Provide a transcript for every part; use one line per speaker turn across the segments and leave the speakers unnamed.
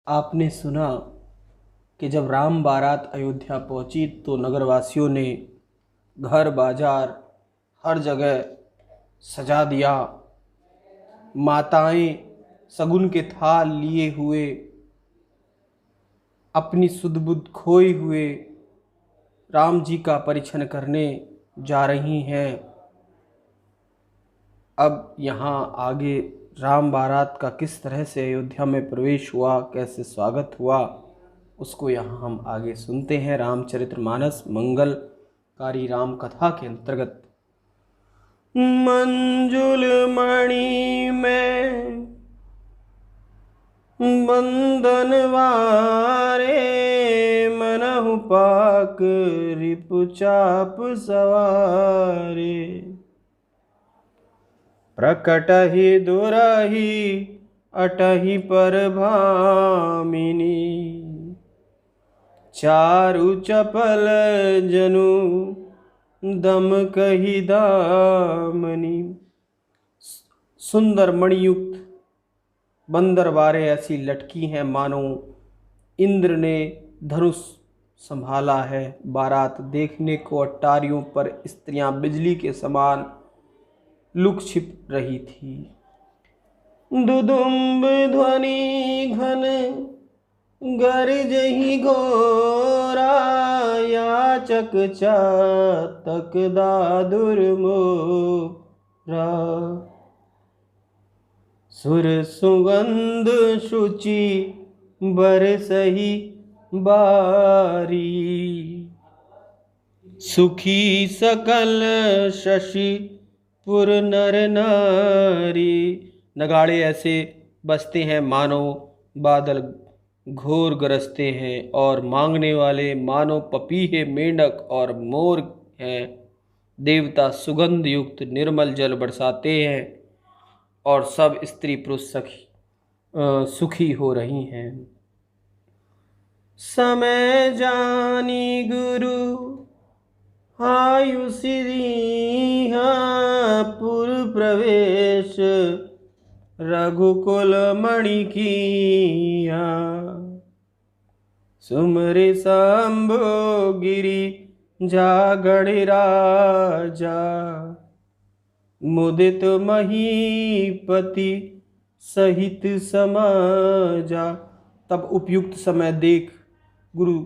आपने सुना कि जब राम बारात अयोध्या पहुंची तो नगरवासियों ने घर बाजार हर जगह सजा दिया। माताएं शगुन के थाल लिए हुए अपनी सुध बुध खोए हुए राम जी का परिछन करने जा रही हैं। अब यहाँ आगे राम बारात का किस तरह से अयोध्या में प्रवेश हुआ, कैसे स्वागत हुआ, उसको यहाँ हम आगे सुनते हैं। रामचरितमानस मंगलकारी राम कथा के अंतर्गत मंजुल मणि में बंदन वारे मनहु पाक रिपु चाप सवारे प्रकटहि दुरहि अटहि पर भामिनी चारु चपल जनु दम कही दामनी। सुंदर मणियुक्त बंदरबारे ऐसी लटकी हैं मानो इंद्र ने धनुष संभाला है। बारात देखने को अटारियों पर स्त्रियां बिजली के समान लुक छिप रही थी। दुदुम्ब ध्वनि घन गरजहि घोरा याचक चातक दादुर मोरा सुर सुगंध शुचि बरसहि बारी सुखी सकल शशि पुर नर नारी। नगाड़े ऐसे बजते हैं मानो बादल घोर गरजते हैं और मांगने वाले मानो पपीहे मेंढक और मोर हैं। देवता सुगंध युक्त निर्मल जल बरसाते हैं और सब स्त्री पुरुष सुखी हो रही हैं। समय जानी गुरु आयुषि पुर प्रवेश रघुकुल मणि किया सुमरि शंभु गिरि जागणि राजा मुदित महीपति सहित समाजा। तब उपयुक्त समय देख गुरु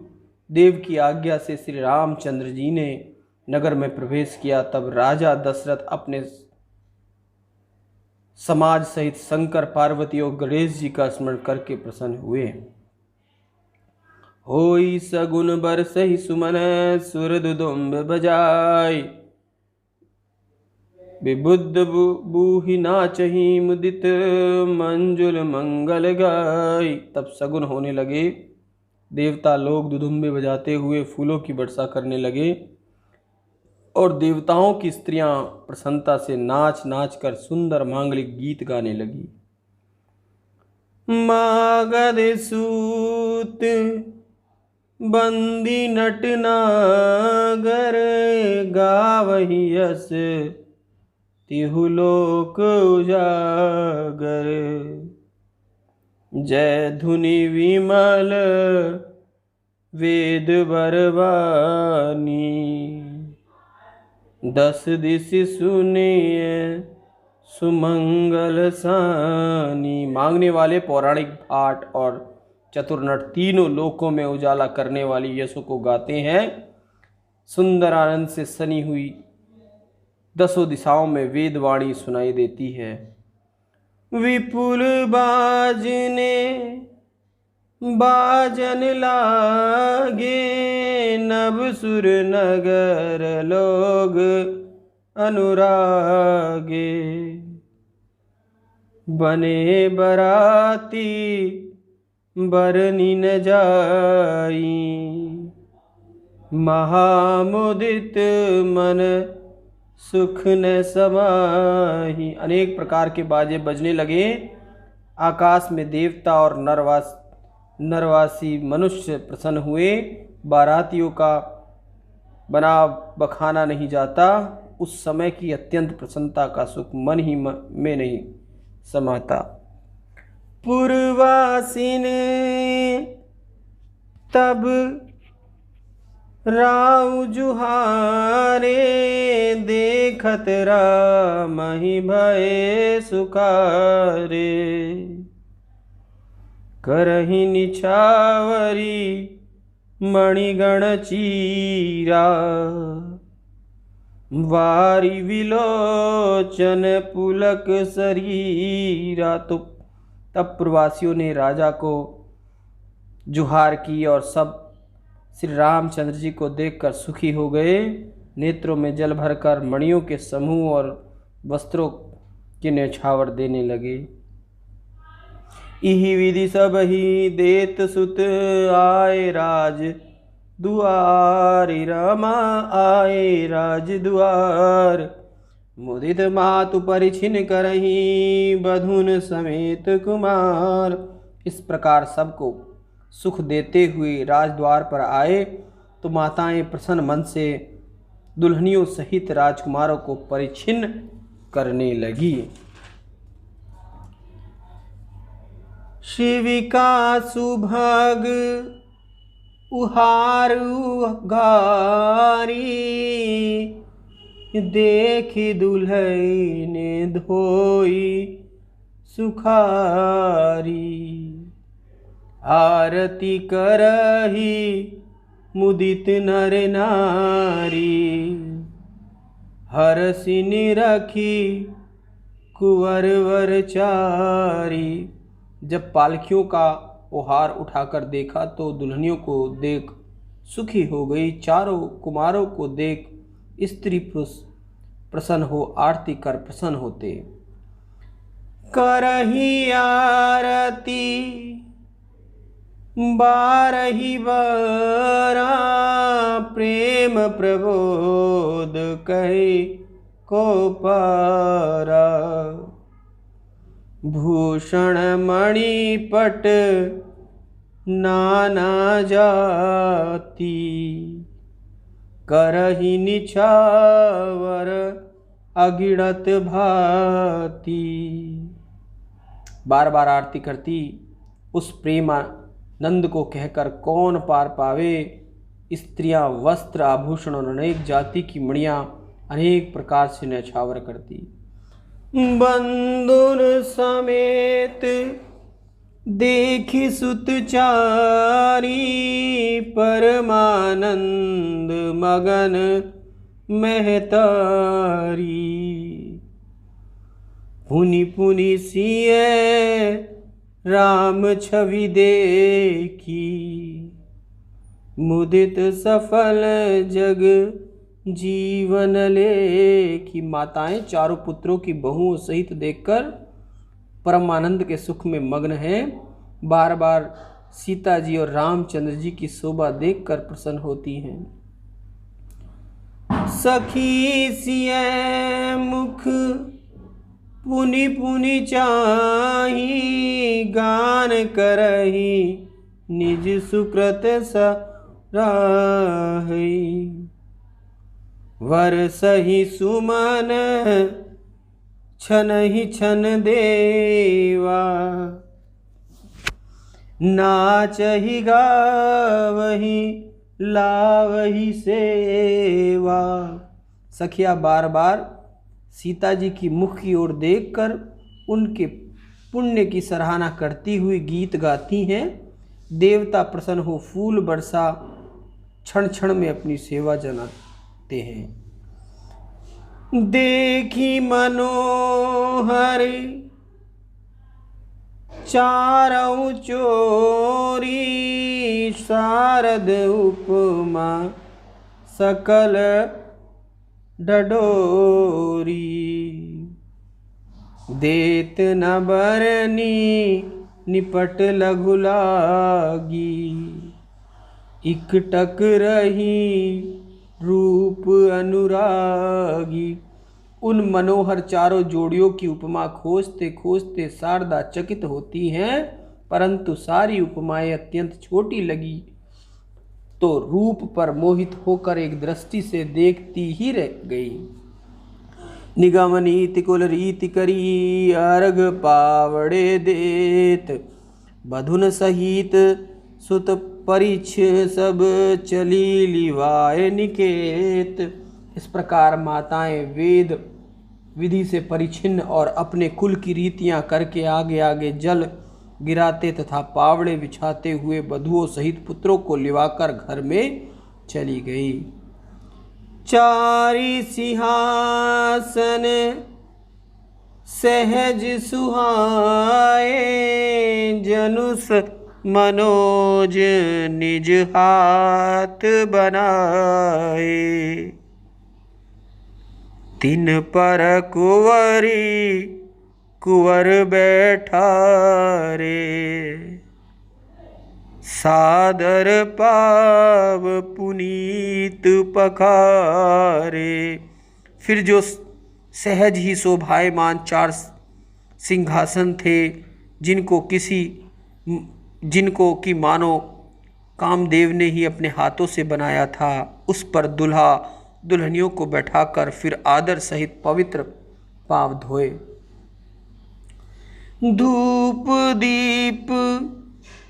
देव की आज्ञा से श्री रामचंद्र जी ने नगर में प्रवेश किया। तब राजा दशरथ अपने समाज सहित शंकर पार्वती और गणेश जी का स्मरण करके प्रसन्न हुए। होई सगुन बरसहि सुमन सुर दुदुम्ब बजाय विबुद्ध बूहि नाचहि मुदित मंजुल मंगल गाय। तब सगुन होने लगे, देवता लोग दुदुम्बे बजाते हुए फूलों की वर्षा करने लगे और देवताओं की स्त्रियां प्रसन्नता से नाच नाच कर सुंदर मांगलिक गीत गाने लगी। मागध सूत बंदी नट नागर गावहि यस तिहु लोक उजागर जय धुनि विमल वेद बरवानी दस दिश सुनिए सुमंगल सानी। मांगने वाले पौराणिक पाठ और चतुर्नट तीनों लोकों में उजाला करने वाली यशों को गाते हैं। सुंदर आनंद से सनी हुई दसों दिशाओं में वेदवाणी सुनाई देती है। विपुल बाजने बाजन लागे नभ सुर नगर लोग अनुरागे बने बराती बरनी न जाई महामुदित मन सुख न समाही। अनेक प्रकार के बाजे बजने लगे। आकाश में देवता और नरवासी मनुष्य प्रसन्न हुए। बारातियों का बना बखाना नहीं जाता। उस समय की अत्यंत प्रसन्नता का सुख मन ही में नहीं समाता। पुरवासिन तब राउ जुहारे, देखत रामहि भये सुखारे। करहि निछावरी मणिगण चीरा, वारी विलोचन पुलक शरीरा। तो तब प्रवासियों ने राजा को जुहार की और सब श्री रामचंद्र जी को देखकर सुखी हो गए। नेत्रों में जल भरकर मणियों के समूह और वस्त्रों के न्यौछावर देने लगे। इही विधि सब ही देत सुत आए राज दुआरि, रमा आए राज दुआर। मुदित मातु परिछिन करही, बधुन समेत कुमार। इस प्रकार सबको सुख देते हुए राजद्वार पर आए तो माताएं प्रसन्न मन से दुल्हनियों सहित राजकुमारों को परिछिन्न करने लगी। शिविका सुभग उहार उघारी, देखी दुल्हने धोई सुखारी। आरती करही मुदित नर नारी, हरसि निरखी कुंवर वर चारी। जब पालकियों का ओहार उठाकर देखा तो दुल्हनियों को देख सुखी हो गई। चारों कुमारों को देख स्त्री पुरुष प्रसन्न हो आरती कर प्रसन्न होते। करही आरती बारही बारा, प्रेम प्रबोध कहे को पारा। भूषण मणिपट नाना जाति, करहि निछावर अगिणत भांति। बार बार आरती करती उस प्रेमानंद को कहकर कौन पार पावे। स्त्रियां वस्त्र आभूषण और अनेक जाति की मणियां अनेक प्रकार से न्यौछावर करती। बंधुन समेत देखी सुत चारी, परमानंद मगन महतारी। पुनि पुनि सिए राम छवि देखी, मुदित सफल जग जीवन लेखी। माताएं चारों पुत्रों की बहुओं सहित देखकर परमानंद के सुख में मग्न हैं। बार बार सीता जी और रामचंद्र जी की शोभा देखकर प्रसन्न होती हैं। सखी सिए मुख पुनि पुनि चाही, गान करही निज सुकृत सराही। वरसहि सुमन छनहि छन देवा, नाचहि गावहि लावहि सेवा। सखिया बार बार सीता जी की मुख की ओर देखकर उनके पुण्य की सराहना करती हुई गीत गाती हैं। देवता प्रसन्न हो फूल बरसा क्षण क्षण में अपनी सेवा जनाते हैं। देखी मनोहर चारौ चोरी, शारद उपमा सकल डडोरी। देत न बरनी निपट लघु लागी, इकटक रही रूप अनुरागी। उन मनोहर चारों जोड़ियों की उपमा खोजते खोजते शारदा चकित होती हैं, परंतु सारी उपमाएं अत्यंत छोटी लगी तो रूप पर मोहित होकर एक दृष्टि से देखती ही रह गई। निगम नीति कुल रीति करी, अर्घ पावड़े देत। बधुन सहित सुत परिछ, सब चली लिवाए निकेत। इस प्रकार माताएं वेद विधि से परिचिन्न और अपने कुल की रीतियां करके आगे आगे जल गिराते तथा पावड़े बिछाते हुए बधुओं सहित पुत्रों को लिवाकर घर में चली गई। चारि सिंहासन सहज सुहाए, जनुस मनोज निज हाथ बनाए। तिन पर कुंवर बैठा रे, सादर पाव पुनीत पखारे। फिर जो सहज ही शोभायमान 4 सिंहासन थे, जिनको कि मानो कामदेव ने ही अपने हाथों से बनाया था, उस पर दुल्हा दुल्हनियों को बैठाकर फिर आदर सहित पवित्र पाव धोए। धूप दीप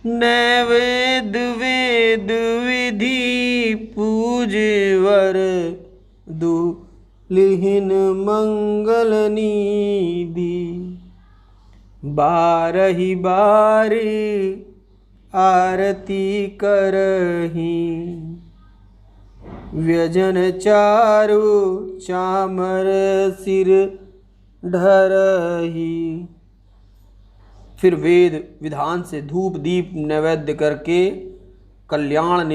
नैवेद्य वेद विधि, पूजवर दुल्हिन मंगल निधि। बारहि बारी आरती करही, व्यजन चारु चामर सिर ढरही। फिर वेद विधान से धूप दीप नैवेद्य करके कल्याण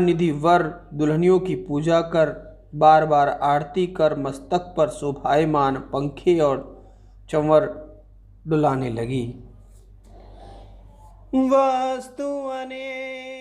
निधि वर दुल्हनियों की पूजा कर, बार बार आरती कर मस्तक पर शोभायमान पंखे और चंवर डुलाने लगी। वस्तु अनेक